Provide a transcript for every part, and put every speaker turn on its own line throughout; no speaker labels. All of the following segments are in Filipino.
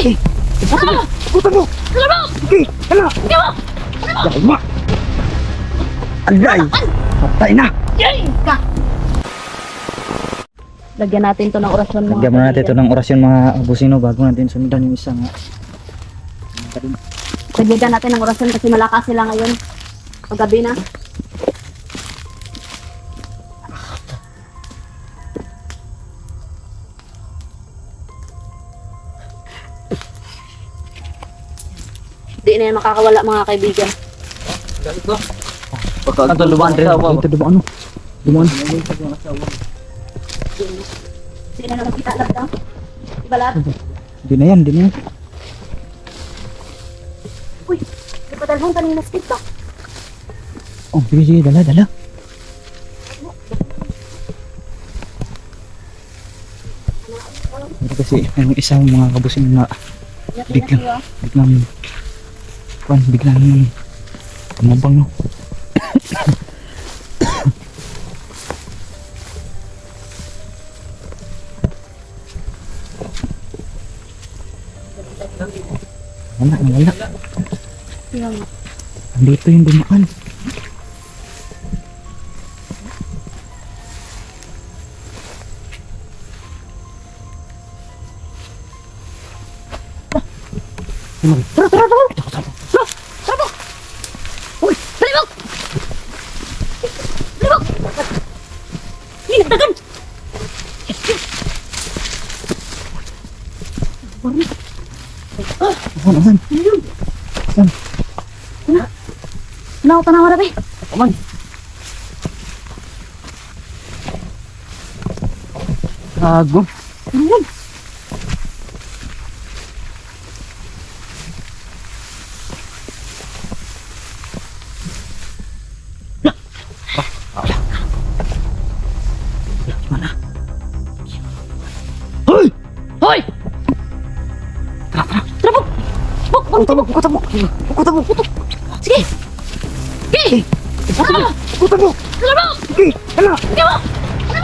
Sige! Ah! Putan mo!
Ano?
Sige! Hala!
Hindi mo!
Yalma! Alay! Patay na!
Yay! Ka! Lagyan natin to ng orasyon mga
Lagyan muna natin ito
kaibigan.
ng orasyon mga abusino bago natin sundan yung isang
Lagyan natin ng orasyon kasi malakas sila ngayon. Paggabi na. Di na yan makakawala mga kaibigan.
Ito dumaan rin. Ito dumaan ano? Dumaan.
Di na nakakita lang daw. Diba lahat?
Di na yan, di na yan.
Uy, di pa dalawang kanina skip ba?
Oh, sige, dala, dala. Pero kasi yung isang mga kabusino na biglang tumabang no. Wala. Andito yung dumaan.
Uy, talibog! Talibog! Hindi, dagan!
Asan?
Tanaw, tanaw, rabi.
Aman. Gago.
Ayun.
Hoy!
Hoy! Talibog! Buk, buk,
Kutabok!
sige! Sige! Ah!
Putan mo!
Talibog!
Sige! Hala!
Hindi mo!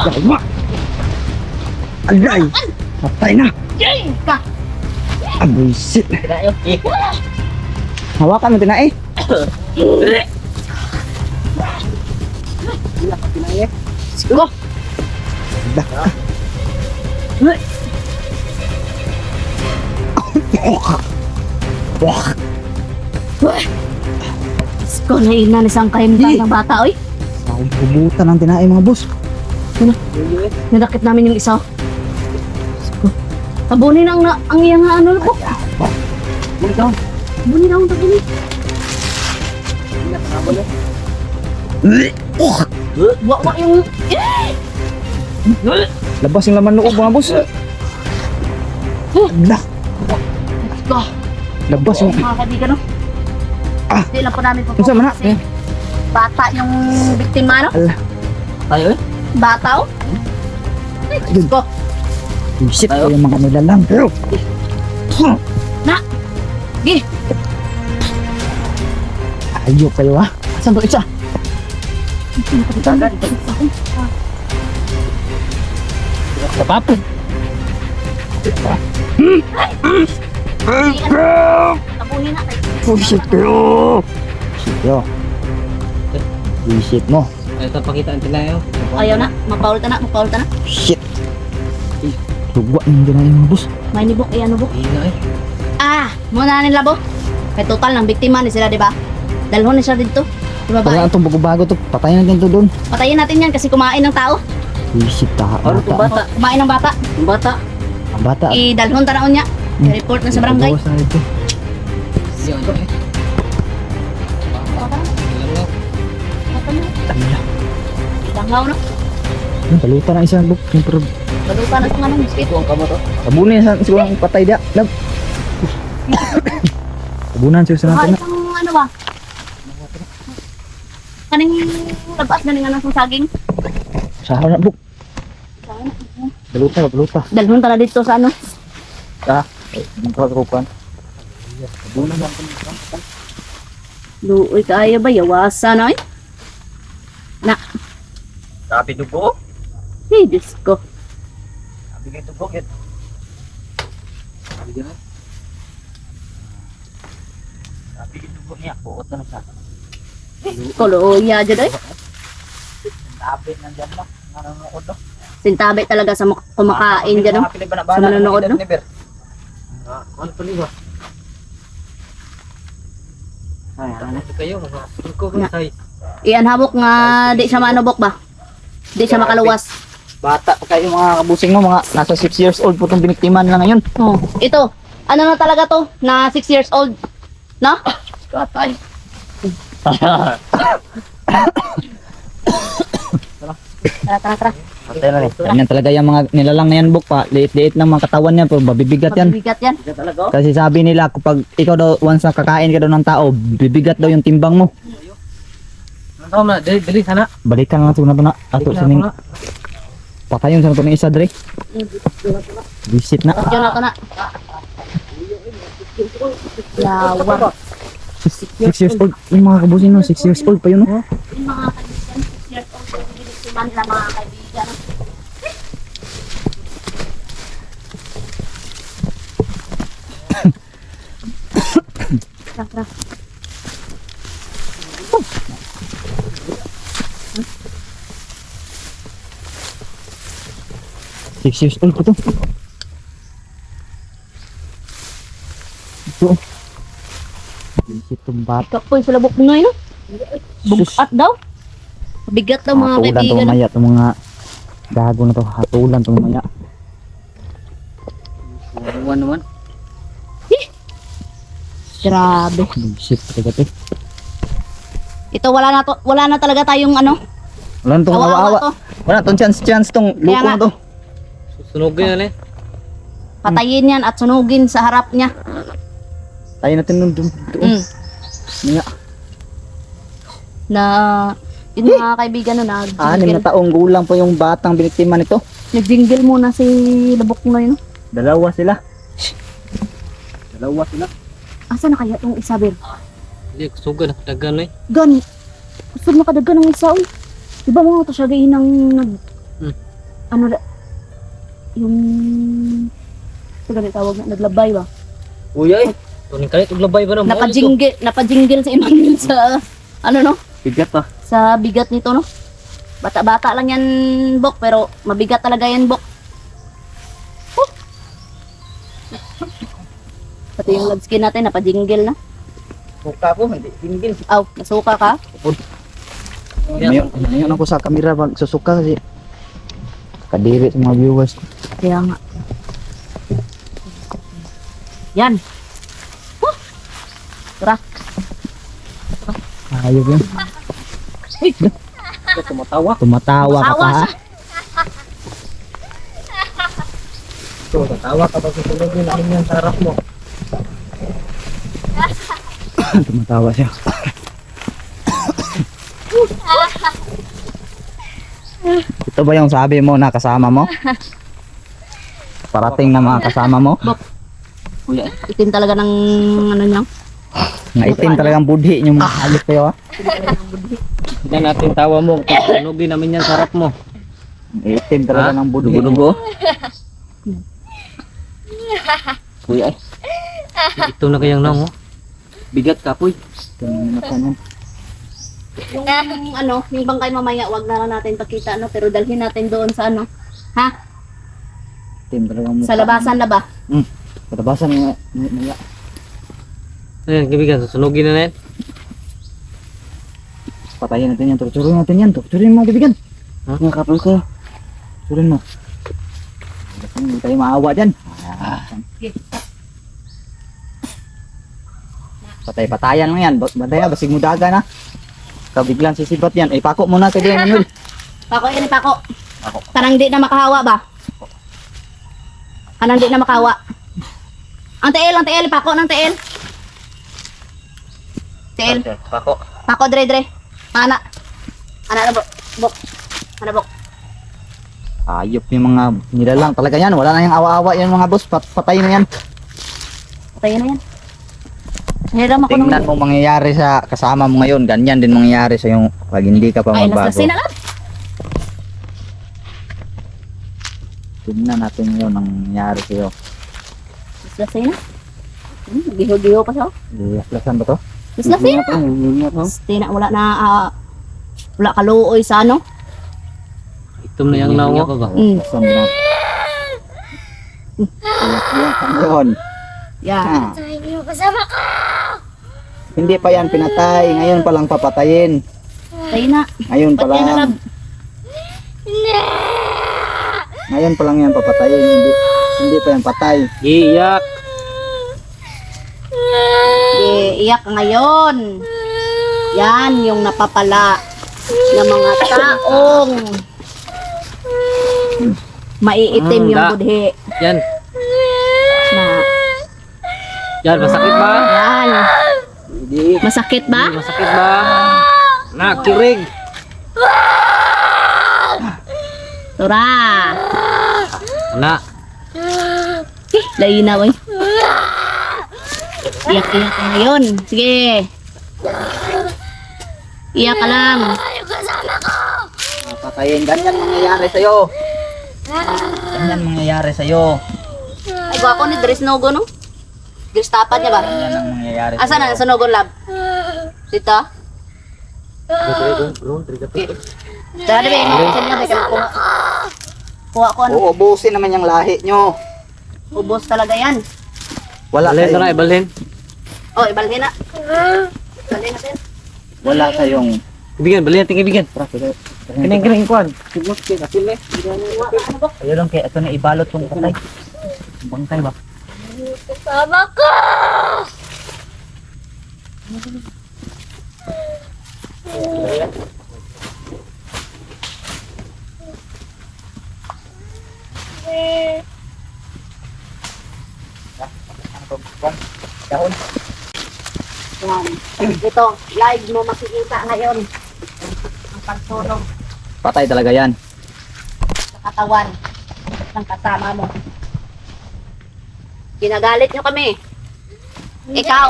Yalma! Alay! Patay na!
Yay! Ka!
Abuisit!
Hawakan mo tinai.
Sige! Ko na ina ni sang kahimtang ng bata, oy.
Sawag bubutan ang tinai mga boss.
Nadakit namin yung isa. Tabunin ang iyang ano po. Tabunin ang tabunin. Wa yung
Labas yung laman loob mga boss. Lah,
Go.
labas yung
Mga kaibigan, no? Hindi lang po namin po.
Unsa man na?
Kasi bata yung biktima, no?
Ala.
Tayo eh? Bata, oh? Ay, Diyos ko.
Shit ko yung mga nilalang. Pero
Na! Gi!
ayaw kayo ha. Saan to isa? Tapapin.
Tabunin na.
Shit kayo. Shit yo. Shit mo.
Ito pakitaan sila yun.
Ayaw na. Mapaul ka na.
Shit. Lugwa yung ginaya mga boss.
May nibok. Ay, ano bok?
Hina eh.
Ah! Muna nila, bo. May total ng biktima ni sila, di ba? Dalhon ni sila dito. Di ba
Pagka
ba?
itong bago-bago to, patayin natin to doon.
Patayin natin yan kasi kumain ng tao.
Shit ta.
Ano to bata?
Kumain ng bata.
Yung bata.
Ang bata.
I-dalhon tanaon niya. I-report na sa barangay.
Bawas na ito.
Yun eh.
Langaw, no?
Balutan na isa book. Siyempre,
Balutan na sa nga ng biskit.
Ito ang kamo to.
tabunin sa siguro ang patay dia. Lab. Tabunan siya sa
Baka
natin.
isang ano ba? Kaning labas na nga ng saging.
Sa harap book. Baluta, baluta.
Dalhon tala dito sa ano?
Ah, dito sa kupan.
Luoy kaya ba yawasan ay? Na,
Sabi dugo.
hey, Diyos ko.
Sabi kayo dugo. Sabi ganun. Bigyan dugo niya. Buot na sa.
Koloya dyan eh.
Tapit nandyan no. Nanonood no.
Sintabi talaga sa kumakain dyan no. Sa manonood, no?
Ano pa liwa? Ay, ano kayo? Ko
Na.
say.
Iyan habok nga di siya maanobok ba? Di siya makaluwas.
Bata pa kayo mga kabusing mo, mga nasa 6 years old po itong biniktiman na ngayon.
Oh, ito. Ano na talaga to? Na 6 years old. No?
Katay.
Tara.
Patay na rin.
Ganyan talaga yung mga nilalang na yan, Bok, pa. Liit-liit lang mga katawan yan, pero mabibigat yan.
Mabibigat yan.
Talaga.
Kasi sabi nila, kapag ikaw daw, once na kakain ka daw ng tao, bibigat daw yung timbang mo.
Ano na, dali sana.
Balikan lang ito na ito na. Ato sining, patayon sa ito ng isa, Dre. Visit na.
Diyan na to na. Lawa.
6 years old. Yung mga kabusing no, 6 years old pa yun, no?
Yung mga kaibigan, 6 years old, yung binigtiman nila mga kaibigan. Tara.
6 years old pa to. Ito. Visit tong bata.
Kapoy sa labok mo ngayon, no? Bugat daw. Mabigat daw mga
Hatulan to
kaibigan.
mamaya, itong mga gago na to. Hatulan to mamaya.
One naman.
Grabe.
Visit talaga to.
Ito wala na talaga tayong ano.
Wala na tong
Awa-awa
awa-awa.
to.
Wala tong chance tong
Kaya
luko
nga.
na to.
Sunugin na eh.
Patayin yan at sunugin sa harap niya.
Tayo natin nun doon.
Mm.
Nga.
Na yun mga kaibigan no,
6 na taong gulang po yung batang biniktima nito.
nag-jingle muna si labok mo ngayon. No?
Dalawa sila. Dalawa sila.
Asa na kaya itong isa, Bel?
Hindi, suga na. Dagan eh.
Gani. Gusto na kadagan ng isa, uy. Di ba mga ito siya gayin ng ano da, yung ito ganit tawag na, naglabay ba?
Uy ay. Tuning kalit, uglabay ba na?
Napadjingle si Emmanuel sa ano no?
Bigat pa.
Sa bigat nito no? Bata-bata lang yan, Bok, pero mabigat talaga yan, Bok. Oh. Pati yung lag skin natin, napadjingle na.
Suka ko, hindi. Tingin.
Aw, nasuka ka?
Ngayon ako sa kamera pag susuka kasi kadiri sa mga viewers.
Kaya nga. Yan. Huh. Tara.
Ayos yun.
Tumatawa.
Tumatawa ka pa
Tumatawa
ha.
siya.
Tumatawa ka pag sunugin namin yung sarap mo.
Tumatawa siya. Ito ba yung sabi mo na kasama mo? Parating na mga kasama mo?
Kuya,
Itim talaga ng ano niya.
Nga itim talagang budhi yung alit kayo ha.
hindi natin tawa mo. Sunugin namin yung sarap mo.
Itim talaga ng budhi.
Dugo-dugo. Kuya ay. Ito na kayang nang oh. Bigat kapoy.
Yung ano, yung bangkay mamaya, wag na lang natin pakita no, pero dalhin natin doon sa ano. Ha?
Itim talagang mukha.
Sa labasan na ba?
Sa labasan nga. Maya.
Ayan, kaibigan, susunugin na yan.
Patayin natin yan. Torturin natin yan. Torturin mo kaibigan.
Ha?
Mga kapal ko. Torturin mo. Hindi tayo maawa dyan. Patay-patayan mo yan. Bantaya, basig mo daga na. Kabiglan sisibat yan. Ay, pako muna kaibigan Manuel.
Pako yan, pako. Kanang di na makahawa ba? Kanang di na makahawa. Ang tiil, pako ng tiil. Tiil.
Okay, pako.
Pako, dre. Ana. Ana na, bok. Ana, bok.
Ayop yung mga nilalang talaga yan. Wala na yung awa-awa yan mga boss. Patayin na yan.
Patayin na yan. Hiram ako
Tingnan mo mangyayari sa kasama mo ngayon. Ganyan din mangyayari sa yung pag hindi ka pa
Ay,
magbago.
naslasin na lang.
Tingnan natin yun ang nangyayari sa'yo.
Naslasin na. Giho-giho pa siya.
Iyaklasan ba to?
Mas lasing. Tina, wala na, wala kaluoy sa ano.
Itom na yung naong ko ba?
Sobrang. Ngayon.
Yan.
Hindi pa yan pinatay. Ngayon pa lang papatayin.
Tayo na.
Ngayon pa
Ba't yan na,
lang.
lab?
Ngayon pa lang yan papatayin. Hindi pa yan patay.
Iyak.
Iyak ngayon. Yan yung napapala ng mga taong maiitim yung
Da.
budhi
Yan.
na
Yan, masakit ba?
yan.
Hindi.
Masakit ba?
Masakit ba? Nakirig.
Tura.
Wala.
Laina boy. Iyak-iyak ka ngayon. Sige. Iyak ka lang.
Papatayin. Ganyan mangyayari sa'yo. Ganyan mangyayari sa'yo.
Ay, gwapo ni Dres Nogo, no? Dres tapat niya ba?
Ganyan ang mangyayari
Asa na? Sa Nogon Lab? Dito? Tara na, babe. Saan nga, babe? Kuha ko ano.
Uubusin naman yung lahi nyo.
Ubos talaga yan.
Wala
Balhin na
kayong,
ibalhin.
Oh, ibalhin na. Ibalhin natin.
wala kayong.
Ibigan, balhin natin ibigan. Kining kuan.
Ayun lang kaya ito na ibalot tong patay. Bangkay ba? Dahon.
Yan. Ito, live mo makikita ngayon. Ang pagsunog
Patay talaga yan.
sa katawan ng kasama mo. Ginagalit nyo kami. Ikaw,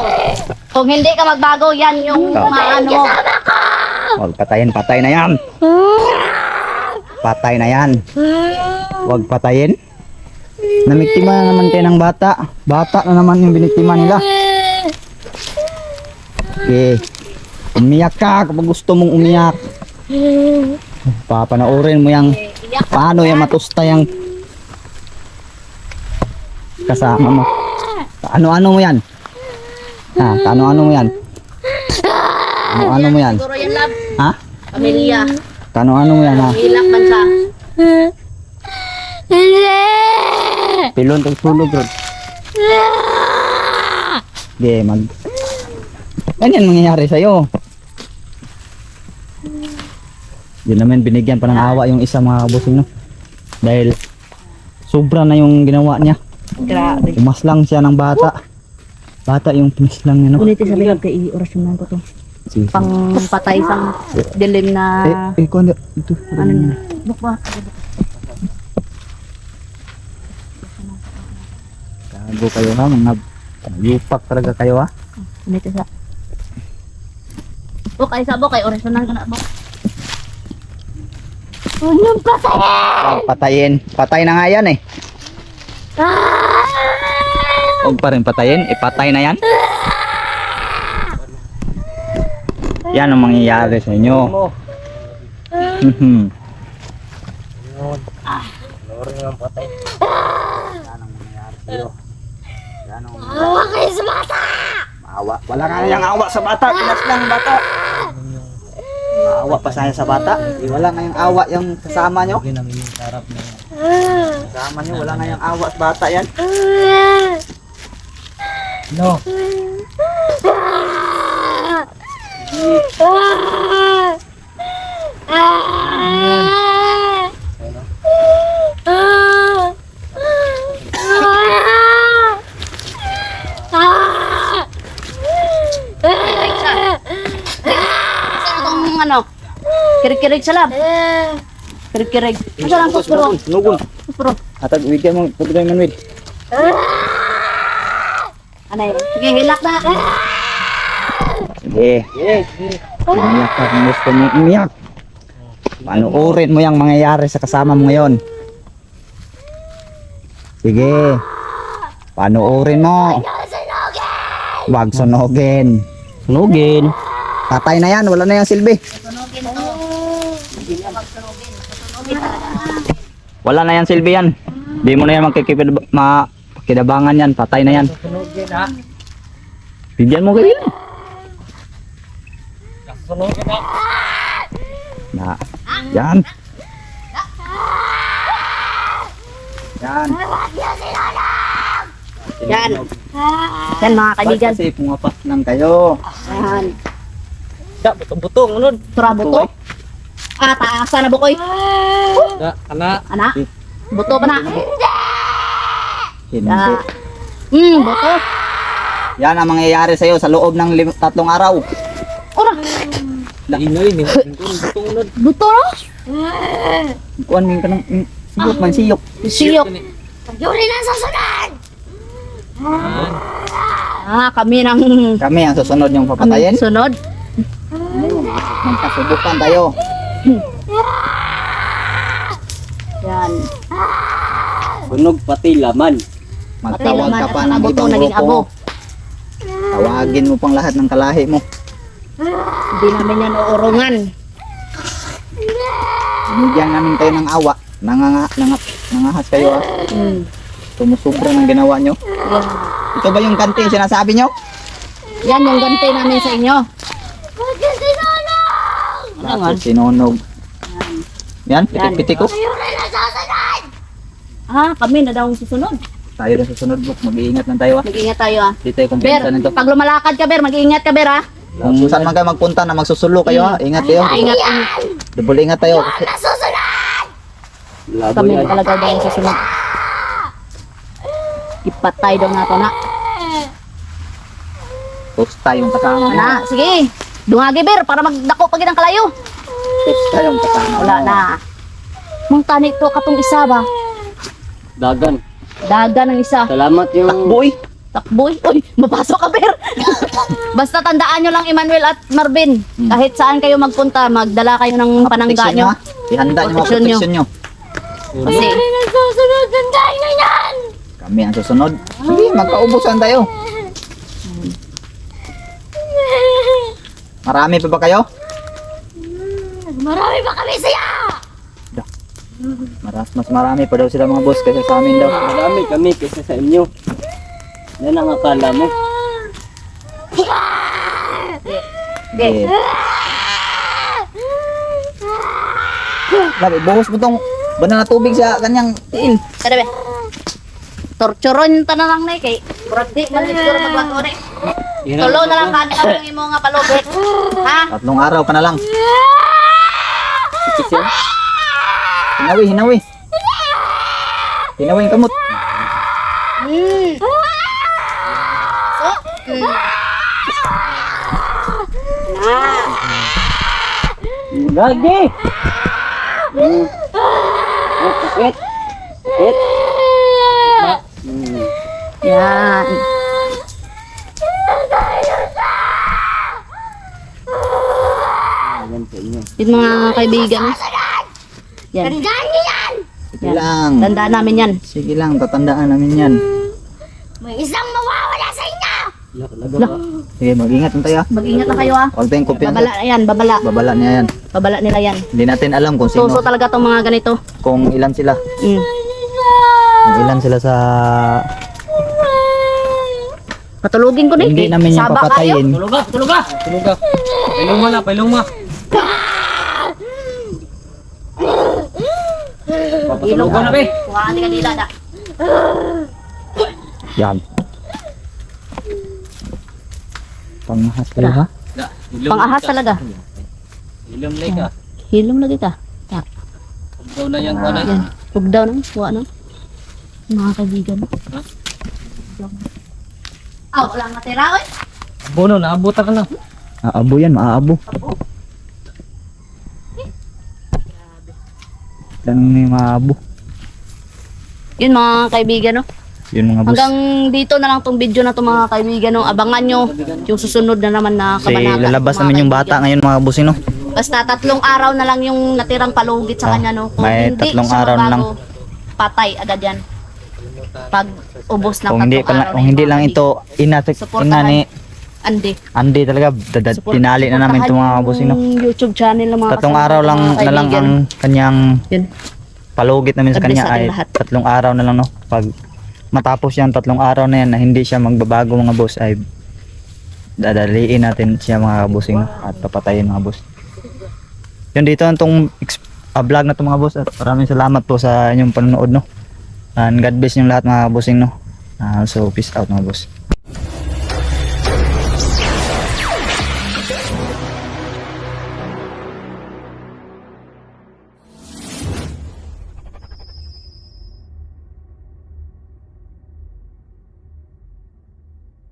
kung hindi ka magbago, yan yung maano mo.
Huwag patayin, patay na yan. Patay na yan. Huwag patayin. Namiktima na naman kayo ng bata. Bata na naman yung biniktima nila. Okay. Umiyak ka kapag gusto mong umiyak. Papanoorin mo yung
Iyak ka.
paano yung matusta yung kasama mo. Ano-ano mo yan? Ha? Ano-ano mo yan? Ano-ano mo yan?
Siguro yan, love.
Ha?
Pamilya.
Ano-ano mo yan ha?
Hilak man siya.
Pilon tong tulog bro. Di mag. Ganyan mangyayari sa'yo. Yun naman binigyan pa ng awa yung isa mga kabusing no. Dahil sobra na yung ginawa niya.
Grabe.
Umaslang siya ng bata. Bata yung pinislang niya no.
Ulitin sabihin kay orasyonan ko to.
Sige.
Pang patay sang dilim na
Kuha na. Ito.
ano na. Bukba.
Gago kayo ha. Mga yupak talaga kayo ha.
Ulitin sa. Bukay sa bukay orasyonan ka na buk. Anong patay?
Huwag patayin. Patay na nga yan eh. Huwag pa rin patayin. Ipatay na yan. Yan ang mangyayari sa inyo. Mhm. Yan ang mangyayari sa iyo. Yan ang
Awa kayo sa bata!
maawa. Wala ka nang awa sa bata. Pinas lang bata. Maawa pa saya sa bata. Wala ngayong awa yung kasama nyo. Kasama nyo. Wala ngayong awa sa bata yan. No.
Itong ano? Kirig-kirig sa lab. Kirig-kirig. Asa lang kuspuro?
Nugon.
Kuspuro.
Atag wigyan mo. Pagkakay man wid.
Ano yun? Sige, hilak na.
Sige. Umiyak ka kung gusto mo umiyak. Panuorin mo yung mangyayari sa kasama mo ngayon. Sige. Panuorin mo. Huwag sunogin.
Sunugin.
Patay na yan, wala na yung silbi.
Susunugin to. Hindi na magsunugin. Susunugin talaga.
Wala na yan silbi yan. Di mo na yan makikidabangan yan, patay na yan.
Sunugin ha.
Bigyan mo kayo.
Sunugin ha.
Na. Yan. Yan.
Yan. Yan mga kaibigan.
Ba't kasi pumapas lang kayo?
Yan.
Da, butong-butong. Unod.
Tura buto. Ah, taasa na bukoy.
Da, ana.
Ana? Buto pa na.
Hindi.
Ah. Buto.
Yan ang mangyayari sa'yo sa loob ng 3 araw.
Ora,
Inoy, butong unod.
buto no?
Kuan min ka ng siyok man siyok.
Siyok. Yuri na susunod. Ah, kami nang
Kami ang susunod yung papatayin.
sunod.
Magkasubukan tayo.
Yan.
Sunog pati laman.
Magtawag ka pa
At
ng
buto
ibang
naging
grupo.
abo.
Tawagin mo pang lahat ng kalahi mo.
Hindi namin yan uurungan.
Binigyan namin kayo ng awa. Nangahas kayo, ah. Sumusubra ng ginawa nyo.
Yan.
Ito ba yung kanting sinasabi nyo?
Yan yung ganti namin sa inyo.
Bakit sinunog? Yan, pitik-pitik ko.
Ah, kami na daw ang susunod.
Tayo na susunod, Buk. Mag-iingat lang tayo, ah.
Mag-ingat tayo ah.
Di tayo
Ber,
kumpiyansa nito.
pag lumalakad ka Ber, mag-ingat ka Ber ah.
Kung saan man kayo magpunta na magsusulo kayo, ha. Ingat kayo.
Ingat.
Double ingat tayo.
Kami talaga daw ang susunod. Ipatay daw nato na.
Tosta yung kasama nyo.
Na, sige. Dungagi Ber para magdako pagid ang kalayo.
Tosta yung kasama.
Wala na. Mong tani to katong isa ba?
Dagan.
Daga ng isa.
Salamat yung...
Boy,
Takboy. Uy, mapasok ka Ber. Basta tandaan nyo lang Emmanuel at Marvin. Kahit saan kayo magpunta, magdala kayo ng panangga nyo.
Ihanda nyo mga
Proteksyon nyo.
proteksyon nyo.
Kasi
Kami ang susunod. Sige, magkaubusan tayo. Marami pa ba kayo?
marami pa kami siya.
Mas marami pa daw sila mga boss kaysa sa amin daw.
Marami kami kaysa sa inyo. Yan ang akala mo.
Okay.
Grabe, buhos mo tong banal na tubig sa kanyang tiil.
Kada be. Torturon ta na lang na kay murag di man siguro magwato na. Tulo na lang kada ang imo nga palubit. Ha?
3 araw ka na lang. Hinawi, hinawi. Hinawi yung kamot.
So,
Gagi! Sakit! Sakit!
yan.
Yan sa inyo.
Yung mga kaibigan. Yan.
Sige lang.
Tandaan namin yan.
Sige lang, tatandaan namin yan.
Lah,
Sige, mag-ingat lang tayo.
mag-ingat na kayo ah.
All tayong kumpiyansa.
Babala na yan, babala.
Babala niya yan.
Babala nila yan.
Hindi natin alam kung sino,
Suso talaga tong mga ganito.
kung ilan sila.
Mm.
Kung ilan sila sa...
Patulugin ko na
Hindi namin yung
Saba
papatayin.
Tulog ka! Tulog ka! Tulog ka! Pailuma na! Pailuma! Papatulog ka na be!
Kuhaan ka nila da.
Yan. Panghas kayo, ha?
Pang-ahas talaga.
Ilum lay ka.
Hilom lagi ka. Tak.
Daw na yung ano.
Yan. Huwag daw nang. Huwag nang. Mga kaibigan. Ah, wala matira oy.
Bono, naabutan ka na.
Aabo yan, maaabo. Lang may maabo.
Yun mga kaibigan no.
Yun mga boss.
Hanggang dito na lang tong video na to mga kaibigan no. Abangan nyo yung susunod na naman na
Kasi
kabanata.
lalabas
mga
namin yung
kaibigan.
bata ngayon mga boss, no?
Basta 3 araw na lang yung natirang palugit sa
Ah,
kanya no.
may 3
siya
araw na lang.
mabago, patay agad yan. Pag ubos ng
Kung hindi,
3 araw na
kung
yung
hindi
mga
lang
kaibigan.
ito
Suportahan.
inani
Ande.
Andi talaga, pinali na namin itong mga bossing, no?
Yung YouTube channel ng mga
Tatlong
kasama
araw
ko,
lang
mga
na lang
kaibigan.
ang kanyang
Yun.
palugit namin sa
God bless
kanya
sa
ay
ating lahat.
3 araw na lang, no? Pag matapos yan 3 araw na yan na hindi siya magbabago mga boss ay dadaliin natin siya mga bossing, no? At papatayin mga boss. Yun dito itong vlog na to mga boss at maraming salamat po sa inyong panonood, no? And God bless yung lahat mga bossing, no? So peace out mga boss.